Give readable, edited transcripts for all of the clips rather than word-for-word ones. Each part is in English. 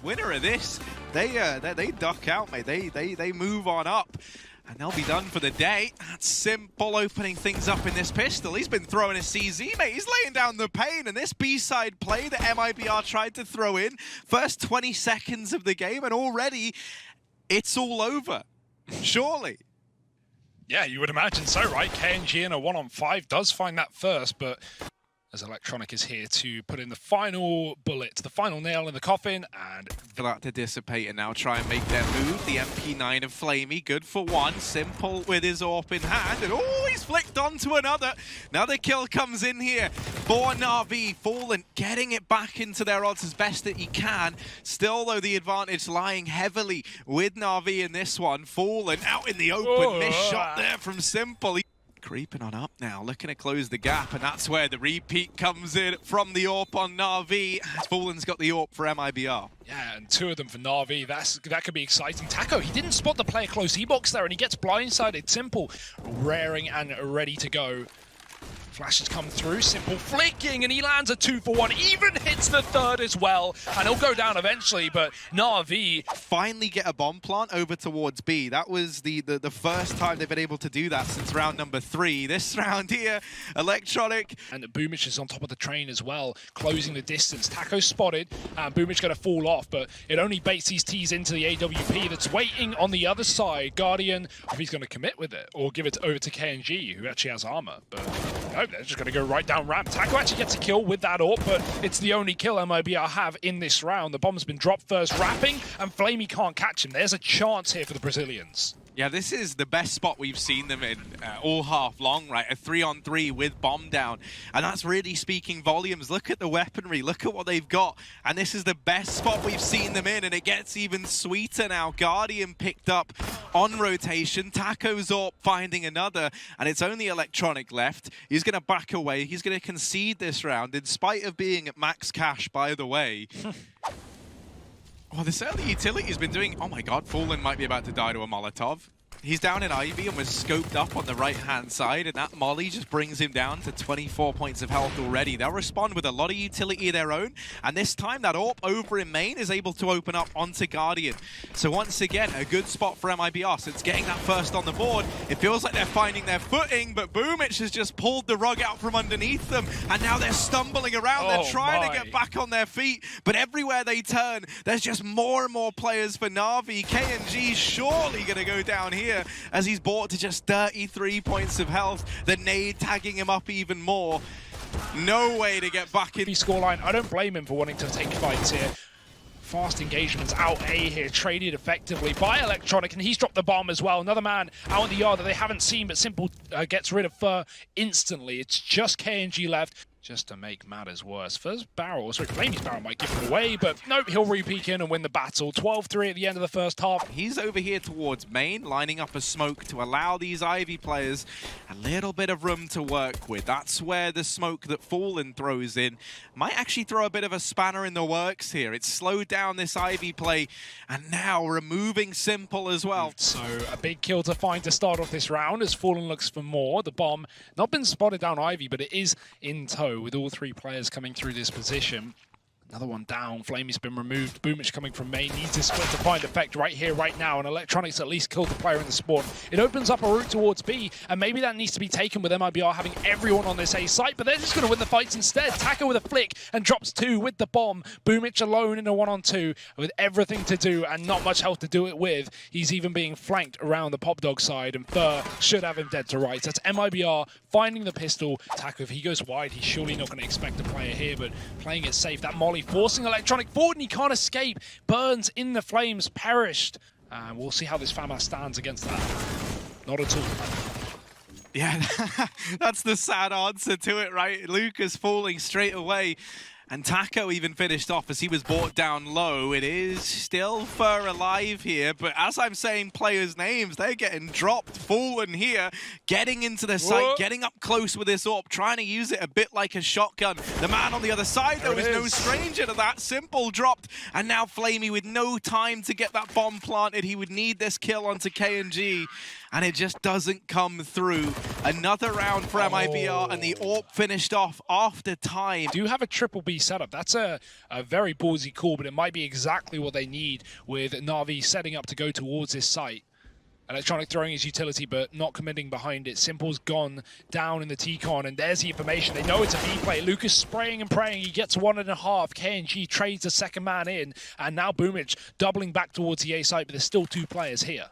Winner of this, they duck out, mate. They move on up. And they'll be done for the day. That's Simple opening things up in this pistol. He's been throwing a CZ, mate. He's laying down the pain. And this B-side play that MiBR tried to throw in, first 20 seconds of the game, and already it's all over. Surely. Yeah, you would imagine so, right? KNG in a 1-on-5 does find that first, but as Electronic is here to put in the final bullet, the final nail in the coffin, and for that to dissipate and now try and make their move. The MP9 of Flamey, good for one. Simple with his AWP in hand, and oh, he's flicked onto another. Another kill comes in here for NaVi. Fallen getting it back into their odds as best that he can. Still, though, the advantage lying heavily with NaVi in this one. Fallen out in the open, missed shot there from Simple. Creeping on up now, looking to close the gap, and that's where the repeat comes in from the AWP on NaVi. Fallen's got the AWP for MiBR. Yeah, and two of them for NaVi. That could be exciting. Taco, he didn't spot the player close E-box there, and he gets blindsided. Simple, raring and ready to go. Flashes come through, Simple flicking, and he lands a 2-for-1, even hits the third as well, and he'll go down eventually, but NaVi finally get a bomb plant over towards B. That was the first time they've been able to do that since round number 3. This round here, Electronic. And Boomich is on top of the train as well, closing the distance. Taco spotted, and Boomich going to fall off, but it only baits these T's into the AWP that's waiting on the other side. Guardian, if he's going to commit with it, or give it over to KNG, who actually has armor, but no, they're just going to go right down ramp. Taco actually gets a kill with that AWP, but it's the only kill MiBR have in this round. The bomb's been dropped first, wrapping, and Flamey can't catch him. There's a chance here for the Brazilians. Yeah, this is the best spot we've seen them in all half long, right? A 3-on-3 with bomb down. And that's really speaking volumes. Look at the weaponry. Look at what they've got. And this is the best spot we've seen them in. And it gets even sweeter now. Guardian picked up on rotation. Taco's AWP finding another. And it's only Electronic left. He's going to back away. He's going to concede this round, in spite of being at max cash, by the way. Oh, this early utility has been doing... Oh my god, Fallen might be about to die to a Molotov. He's down in Ivy and was scoped up on the right-hand side, and that molly just brings him down to 24 points of health already. They'll respond with a lot of utility of their own, and this time that AWP over in main is able to open up onto Guardian. So once again, a good spot for MiBR. So it's getting that first on the board. It feels like they're finding their footing, but Boomich has just pulled the rug out from underneath them, and now they're stumbling around. They're trying to get back on their feet, but everywhere they turn, there's just more and more players for NaVi. KNG's surely going to go down here, as he's brought to just 33 points of health. The nade tagging him up even more. No way to get back in. Scoreline, I don't blame him for wanting to take fights here. Fast engagements out A here, traded effectively by Electronic, and he's dropped the bomb as well. Another man out in the yard that they haven't seen, but Simple gets rid of Fur instantly. It's just KNG left. Just to make matters worse. First barrel, sorry, Flamey's barrel might give it away, but nope, he'll re-peek in and win the battle. 12-3 at the end of the first half. He's over here towards main, lining up a smoke to allow these Ivy players a little bit of room to work with. That's where the smoke that Fallen throws in might actually throw a bit of a spanner in the works here. It's slowed down this Ivy play, and now removing Simple as well. So a big kill to find to start off this round as Fallen looks for more. The bomb not been spotted down Ivy, but it is in tow, with all three players coming through this position. Another one down. Flamey's been removed. Boomich coming from main. Needs to split to find effect right here, right now. And Electronics at least killed the player in the spawn. It opens up a route towards B, and maybe that needs to be taken with MiBR having everyone on this A site, but they're just going to win the fights instead. Taco with a flick and drops 2 with the bomb. Boomich alone in a 1-on-2 with everything to do and not much health to do it with. He's even being flanked around the Pop Dog side, and Fur should have him dead to rights. That's MiBR finding the pistol. Taco, if he goes wide, he's surely not going to expect a player here, but playing it safe. That molly forcing Electronic forward, and he can't escape. Burns in the flames, perished. And we'll see how this FAMAS stands against that. Not at all. Yeah, that's the sad answer to it, right? Lucas falling straight away. And Taco even finished off as he was brought down low. It is still Fur alive here, but as I'm saying players' names, they're getting dropped. Fallen here, getting into the site, getting up close with this AWP, trying to use it a bit like a shotgun. The man on the other side, though, is no stranger to that. Simple dropped, and now Flamey with no time to get that bomb planted. He would need this kill onto KNG. and it just doesn't come through. Another round for MiBR, and the AWP finished off after time. Do have a triple B setup. That's a very ballsy call, but it might be exactly what they need with NaVi setting up to go towards this site. Electronic throwing his utility, but not committing behind it. Simple's gone down in the T-Con, and there's the information. They know it's a B play. Lucas spraying and praying. He gets 1.5. KNG trades the second man in, and now Boomich doubling back towards the A site, but there's still 2 players here.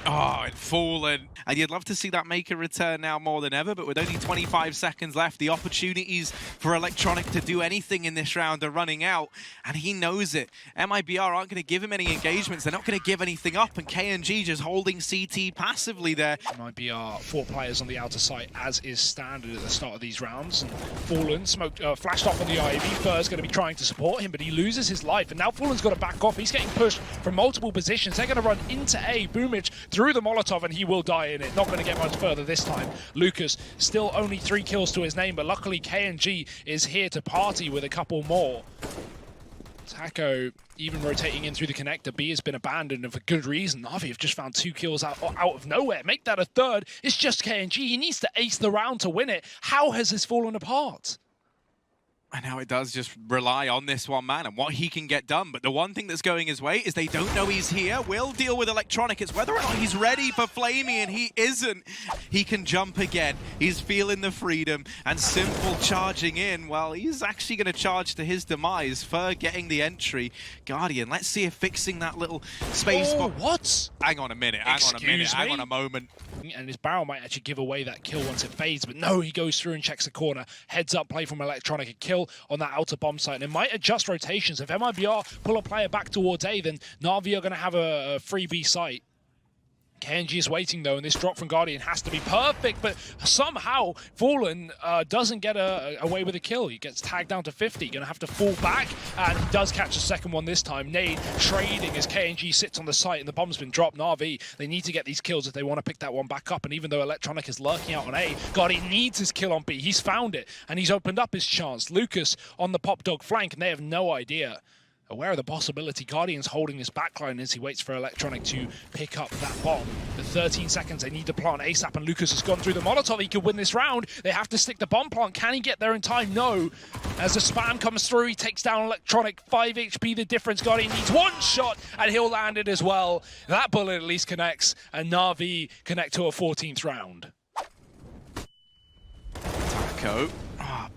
Oh, and Fallen. And you'd love to see that make a return now more than ever, but with only 25 seconds left, the opportunities for Electronic to do anything in this round are running out, and he knows it. MiBR aren't going to give him any engagements. They're not going to give anything up, and KNG just holding CT passively there. MiBR, 4 players on the outer site, as is standard at the start of these rounds. And Fallen flashed off on the IAV. Fur's going to be trying to support him, but he loses his life, and now Fallen's got to back off. He's getting pushed from multiple positions. They're going to run into A. Boomich through the Molotov, and he will die in it. Not going to get much further this time. Lucas still only 3 kills to his name, but luckily KNG is here to party with a couple more. Taco even rotating in through the connector. B has been abandoned, and for good reason. NaVi have just found 2 kills out of nowhere. Make that a 3rd. It's just KNG. He needs to ace the round to win it. How has this fallen apart? And now it does just rely on this one man and what he can get done. But the one thing that's going his way is they don't know he's here. We'll deal with Electronic. It's whether or not he's ready for Flamey, and he isn't. He can jump again. He's feeling the freedom, and Simple charging in. Well, he's actually going to charge to his demise. Fur getting the entry. Guardian, let's see if fixing that little space. Oh, what? Hang on a minute. Hang on a moment. And his barrel might actually give away that kill once it fades, but no, he goes through and checks the corner. Heads up play from Electronic, a kill on that outer bomb site, and it might adjust rotations. If MiBR pull a player back towards A, then NaVi are going to have a free B site. KNG is waiting though, and this drop from Guardian has to be perfect, but somehow Fallen doesn't get away with a kill. He gets tagged down to 50, gonna have to fall back, and he does catch a second one this time. Nade trading as KNG sits on the site, and the bomb's been dropped. NaVi, they need to get these kills if they want to pick that one back up, and even though Electronic is lurking out on A, Guardian needs his kill on B. He's found it, and he's opened up his chance. Lucas on the pop dog flank, and they have no idea. Aware of the possibility, Guardian's holding his backline as he waits for Electronic to pick up that bomb. The 13 seconds they need to plant ASAP, and Lucas has gone through the Molotov. He could win this round. They have to stick the bomb plant. Can he get there in time? No. As the spam comes through, he takes down Electronic. 5 HP the difference. Guardian needs 1 shot, and he'll land it as well. That bullet at least connects, and NaVi connect to a 14th round. Taco.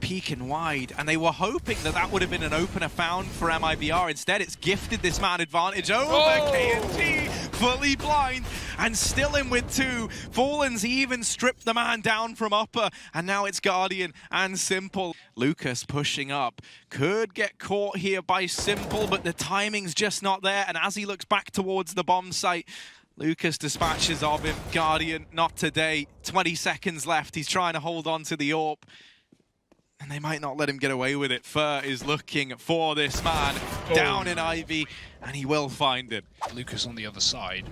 Peeking wide, and they were hoping that that would have been an opener found for MiBR. Instead, it's gifted this man advantage over KNG, fully blind, and still in with 2. Fallen's even stripped the man down from upper, and now it's Guardian and Simple. Lucas pushing up, could get caught here by Simple, but the timing's just not there, and as he looks back towards the bomb site, Lucas dispatches of him. Guardian, not today. 20 seconds left. He's trying to hold on to the AWP, and they might not let him get away with it. Fur is looking for this man down in Ivy, and he will find him. Lucas on the other side.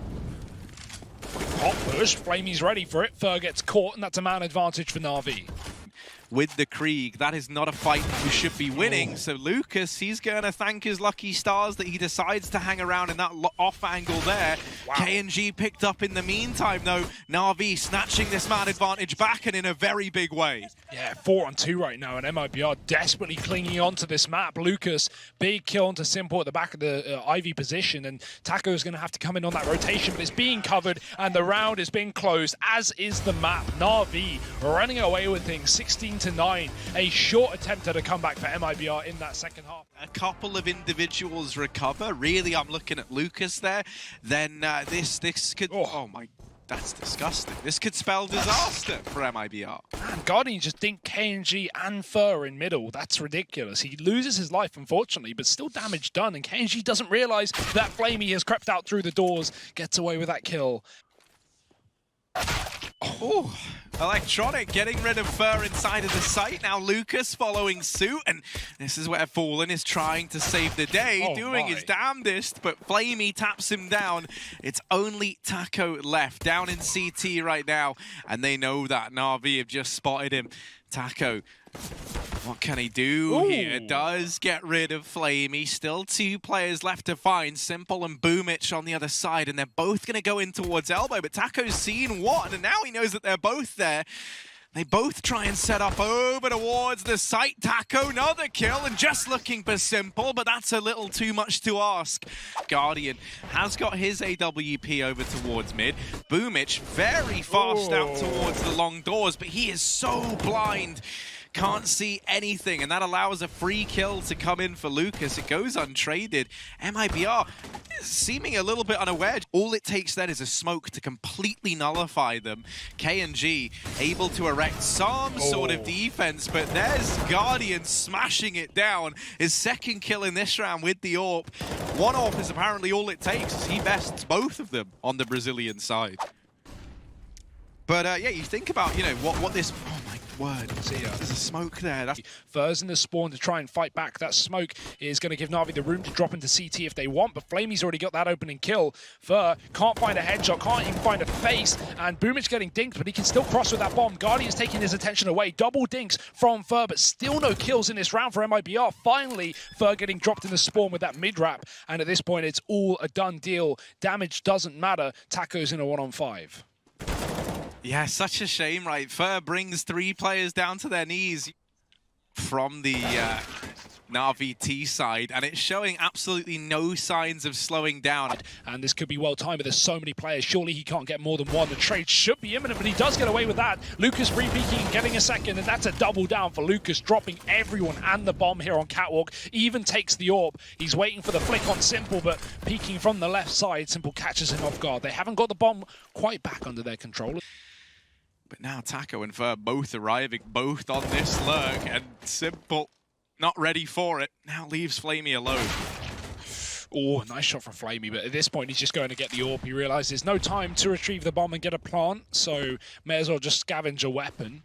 Hot push, Flamey's ready for it. Fur gets caught, and that's a man advantage for NaVi. With the Krieg, that is not a fight you should be winning. So Lucas, he's going to thank his lucky stars that he decides to hang around in that off angle there. Wow. KNG picked up in the meantime, though. NaVi snatching this man advantage back, and in a very big way. Yeah, 4-on-2 right now, and MiBR desperately clinging onto this map. Lucas, big kill onto Simple at the back of the Ivy position, and Taco's going to have to come in on that rotation, but it's being covered, and the round is being closed, as is the map. NaVi running away with things, 16-9. A short attempt at a comeback for MiBR in that second half. A couple of individuals recover. Really, I'm looking at Lucas there. Then this could... Oh my... That's disgusting. This could spell disaster for MiBR. Man, Guardian just dinked KNG and Fur in middle. That's ridiculous. He loses his life, unfortunately, but still damage done. And KNG doesn't realize that Flamey has crept out through the doors, gets away with that kill. Oh, Electronic getting rid of Fur inside of the site. Now Lucas following suit, and this is where Fallen is trying to save the day, doing his damnedest, but Flamey taps him down. It's only Taco left, down in CT right now, and they know that. NaVi have just spotted him. Taco What can he do here? Does get rid of Flamey. Still 2 players left to find. Simple and Boomich on the other side, and they're both going to go in towards Elbow, but Taco's seen one, and now he knows that they're both there. They both try and set up over towards the site. Taco, another kill, and just looking for Simple, but that's a little too much to ask. Guardian has got his AWP over towards mid. Boomich very fast out towards the long doors, but he is so blind. Can't see anything, and that allows a free kill to come in for Lucas. It goes untraded. MiBR seeming a little bit unaware. All it takes then is a smoke to completely nullify them. KNG able to erect some sort of defense, but there's Guardian smashing it down. His second kill in this round with the AWP. One AWP is apparently all it takes as he bests both of them on the Brazilian side. But yeah, you think about, you know, what this... Oh my word. See, there's a smoke there. That's... Fur's in the spawn to try and fight back. That smoke is going to give NaVi the room to drop into CT if they want, but Flamey's already got that opening kill. Fur can't find a headshot, can't even find a face, and Boomich getting dinked, but he can still cross with that bomb. Guardian's taking his attention away. Double dinks from Fur, but still no kills in this round for MiBR. Finally, Fur getting dropped in the spawn with that mid-wrap, and at this point, it's all a done deal. Damage doesn't matter. Taco's in a 1-on-5. Yeah, such a shame, right? Fur brings 3 players down to their knees from the NaVi T side, and it's showing absolutely no signs of slowing down. And this could be well timed, but there's so many players. Surely he can't get more than one. The trade should be imminent, but he does get away with that. Lucas free-peeking and getting a second, and that's a double down for Lucas, dropping everyone and the bomb here on Catwalk. Even takes the AWP. He's waiting for the flick on Simple, but peeking from the left side, Simple catches him off guard. They haven't got the bomb quite back under their control. But now Taco and Fur both arriving, both on this lurk, and Simple not ready for it. Now leaves Flamey alone. Oh, nice shot from Flamey, but at this point he's just going to get the AWP. He realizes there's no time to retrieve the bomb and get a plant, so may as well just scavenge a weapon.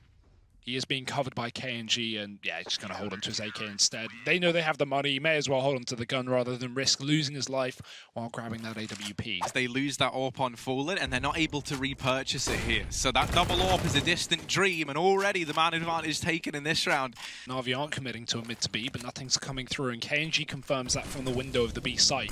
He is being covered by KNG, and yeah, he's just going to hold on to his AK instead. They know they have the money. He may as well hold on to the gun rather than risk losing his life while grabbing that AWP. They lose that AWP on Fallen, and they're not able to repurchase it here. So that double AWP is a distant dream, and already the man advantage taken in this round. NaVi aren't committing to a mid to B, but nothing's coming through, and KNG confirms that from the window of the B site.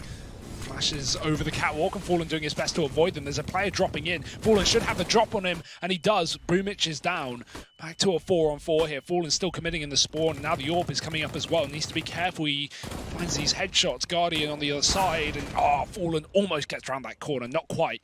Flashes over the catwalk, and Fallen doing his best to avoid them. There's a player dropping in. Fallen should have the drop on him, and he does. Boomich is down. Back to a 4-on-4 here. Fallen still committing in the spawn, and now the AWP is coming up as well. Needs to be careful. He finds these headshots. Guardian on the other side, and Fallen almost gets around that corner. Not quite.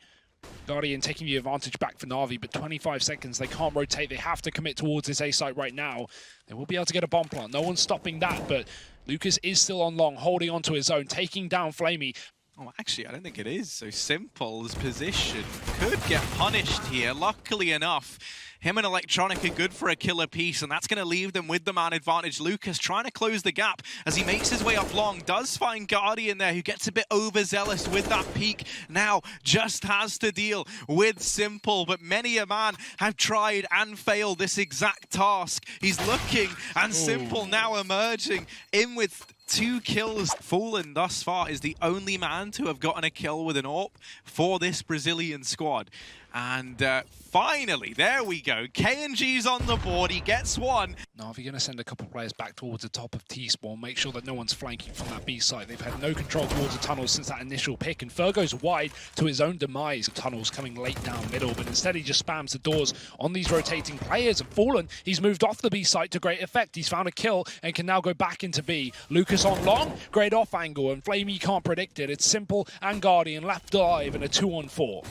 Guardian taking the advantage back for NaVi, but 25 seconds. They can't rotate. They have to commit towards this A site right now. They will be able to get a bomb plant. No one's stopping that, but Lucas is still on long, holding onto his own, taking down Flamey. Oh, actually, I don't think it is. So Simple's position could get punished here. Luckily enough, him and Electronic are good for a kill apiece, and that's going to leave them with the man advantage. Lucas trying to close the gap as he makes his way up long. Does find Guardian there, who gets a bit overzealous with that peek. Now just has to deal with Simple, but many a man have tried and failed this exact task. He's looking, and Simple now emerging in with 2 kills. Fallen thus far is the only man to have gotten a kill with an AWP for this Brazilian squad. And finally, there we go. KNG's on the board. He gets one. NaVi going to send a couple players back towards the top of T-spawn. Make sure that no one's flanking from that B side. They've had no control towards the tunnels since that initial pick. And Fur goes wide to his own demise. Tunnels coming late down middle. But instead, he just spams the doors on these rotating players. And Fallen, he's moved off the B site to great effect. He's found a kill and can now go back into B. Lucas on long. Great off angle. And Flamey can't predict it. It's Simple and Guardian left alive in a 2-on-4.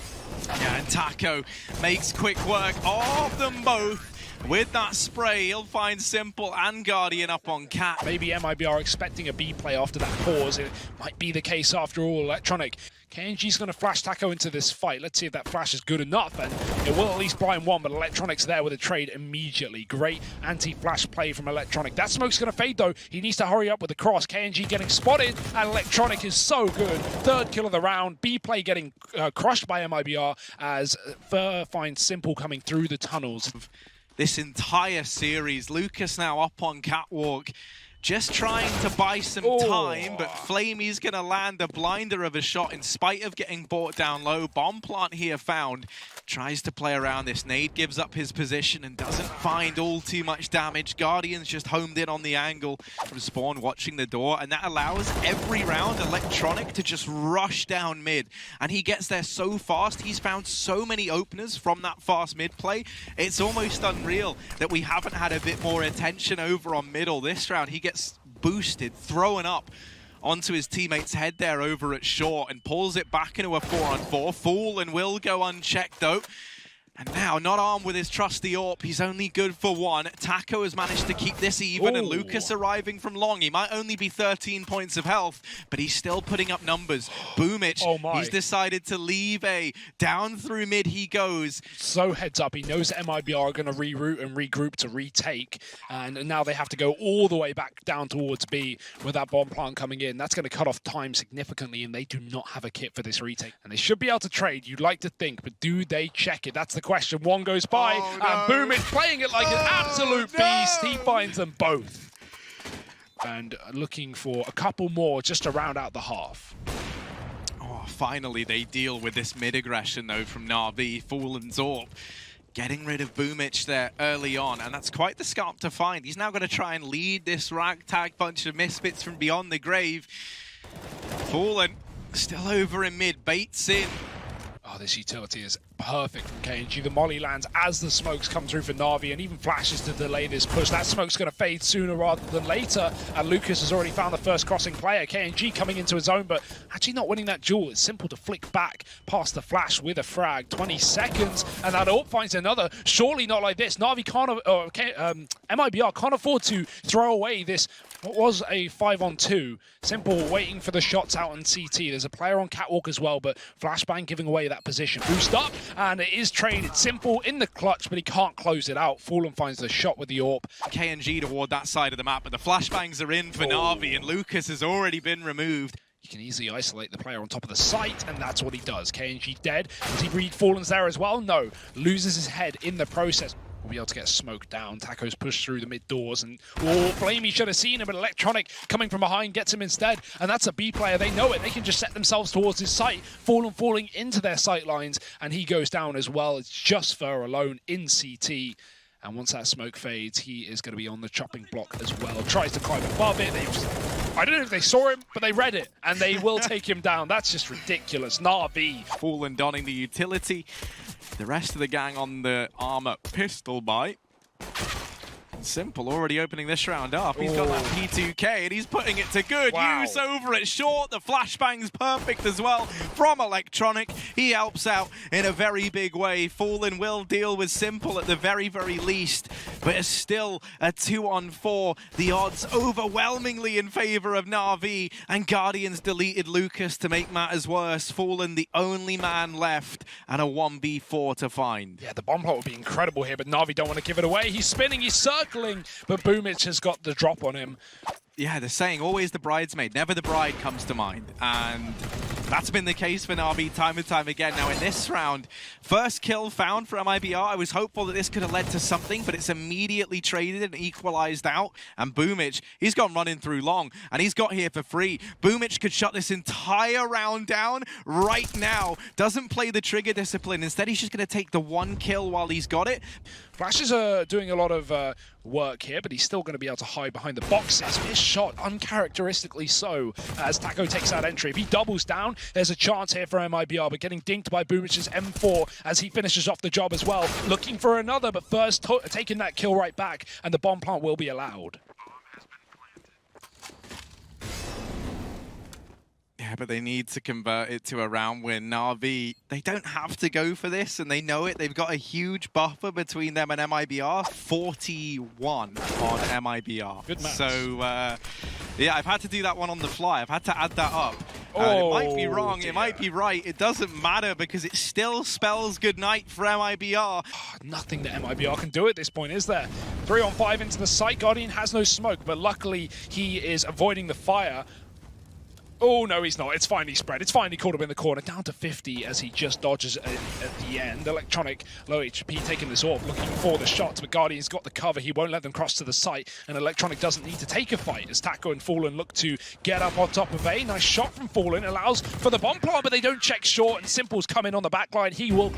Yeah, and Taco makes quick work of them both. With that spray, he'll find Simple and Guardian up on Cat. Maybe MiBR expecting a B play after that pause. It might be the case after all. Electronic. KNG's going to flash Taco into this fight. Let's see if that flash is good enough, and it will at least blind one, but Electronic's there with a trade immediately. Great anti-flash play from Electronic. That smoke's going to fade, though. He needs to hurry up with the cross. KNG getting spotted, and Electronic is so good. 3rd kill of the round. B play getting crushed by MiBR as Fur finds Simple coming through the tunnels. This entire series, Lucas now up on Catwalk, just trying to buy some time, but Flamey's going to land a blinder of a shot in spite of getting brought down low. Bomb plant here found. Tries to play around this. Nade gives up his position and doesn't find all too much damage. Guardians just homed in on the angle from Spawn watching the door, and that allows every round Electronic to just rush down mid. And he gets there so fast. He's found so many openers from that fast mid play. It's almost unreal that we haven't had a bit more attention over on middle this round. He gets boosted, thrown up onto his teammate's head there over at short and pulls it back into a 4-on-4. Fool and will go unchecked though. And now, not armed with his trusty AWP, he's only good for one. Taco has managed to keep this even, and Lucas arriving from long. He might only be 13 points of health, but he's still putting up numbers. Boomich, he's decided to leave A. Down through mid he goes. So heads up, he knows that MiBR are going to reroute and regroup to retake, and now they have to go all the way back down towards B with that bomb plant coming in. That's going to cut off time significantly, and they do not have a kit for this retake. And they should be able to trade, you'd like to think, but do they check it? That's the question. One goes by, and Boomich playing it like an absolute beast. He finds them both. And looking for a couple more just to round out the half. Oh, finally they deal with this mid-aggression, though, from NaVi, Fool and Zorp. Getting rid of Boomich there early on, and that's quite the scarp to find. He's now going to try and lead this ragtag bunch of misfits from beyond the grave. Fallen still over in mid, baits in. Oh, this utility is perfect from KNG. The molly lands as the smokes come through for NaVi, and even flashes to delay this push. That smoke's going to fade sooner rather than later, and Lucas has already found the first crossing player. KNG coming into his own, but actually not winning that duel. It's simple to flick back past the flash with a frag. 20 seconds, and that AWP finds another. Surely not like this. NaVi can't, MiBR can't afford to throw away this, what was a 5-on-2. Simple waiting for the shots out on CT. There's a player on catwalk as well, but Flashbang giving away that position. Boost up, and it is traded. Simple in the clutch, but he can't close it out. Fallen finds the shot with the AWP. KNG toward that side of the map, but the flashbangs are in for NaVi, and Lucas has already been removed. You can easily isolate the player on top of the site, and that's what he does. KNG dead. Does he read Fallen's there as well? No. Loses his head in the process. Will be able to get smoked down. Taco's pushed through the mid doors, and Flamey should have seen him, but Electronic coming from behind gets him instead, and that's a B player. They know it. They can just set themselves towards his site. Falling into their sight lines, and he goes down as well. It's just Fur alone in CT. And once that smoke fades, he is going to be on the chopping block as well. Tries to climb above it. I don't know if they saw him, but they read it, and they will take him down. That's just ridiculous. NaVi. Fallen donning the utility. The rest of the gang on the armor pistol bite. Simple already opening this round up. He's got that P2K and he's putting it to good use over at short. The flashbang's perfect as well from Electronic. He helps out in a very big way. Fallen will deal with Simple at the very, very least, but it's still a 2-on-4. The odds overwhelmingly in favor of NaVi, and Guardians deleted Lucas to make matters worse. Fallen the only man left, and a 1v4 to find. Yeah, the bomb plot would be incredible here, but NaVi don't want to give it away. He's spinning, he's circling, but Boomich has got the drop on him. Yeah, they're saying always the bridesmaid, never the bride comes to mind. And that's been the case for NaVi time and time again. Now in this round, first kill found for MiBR. I was hopeful that this could have led to something, but it's immediately traded and equalized out. And Boomich, he's gone running through long, and he's got here for free. Boomich could shut this entire round down right now. Doesn't play the trigger discipline. Instead, he's just going to take the one kill while he's got it. Flashes are doing a lot of work here, but he's still going to be able to hide behind the boxes. His shot, uncharacteristically so, as Taco takes that entry. If he doubles down, there's a chance here for MiBR, but getting dinked by Boomich's M4 as he finishes off the job as well. Looking for another, but first taking that kill right back, and the bomb plant will be allowed. Yeah, but they need to convert it to a round win. NaVi, they don't have to go for this, and they know it. They've got a huge buffer between them and MiBR. 41 on MiBR. Good match. So, yeah, I've had to do that one on the fly. I've had to add that up. It might be wrong, it might be right. It doesn't matter because it still spells good night for MiBR. Nothing that MiBR can do at this point, is there? 3-on-5 into the site. Guardian has no smoke, but luckily he is avoiding the fire. Oh, no, he's not. It's finally spread. It's finally caught him in the corner. Down to 50 as he just dodges at the end. Electronic, low HP, taking this off, looking for the shots, but Guardian's got the cover. He won't let them cross to the site, and Electronic doesn't need to take a fight as Taco and Fallen look to get up on top of A. Nice shot from Fallen. Allows for the bomb plant, but they don't check short, and Simple's come in on the back line. He will close.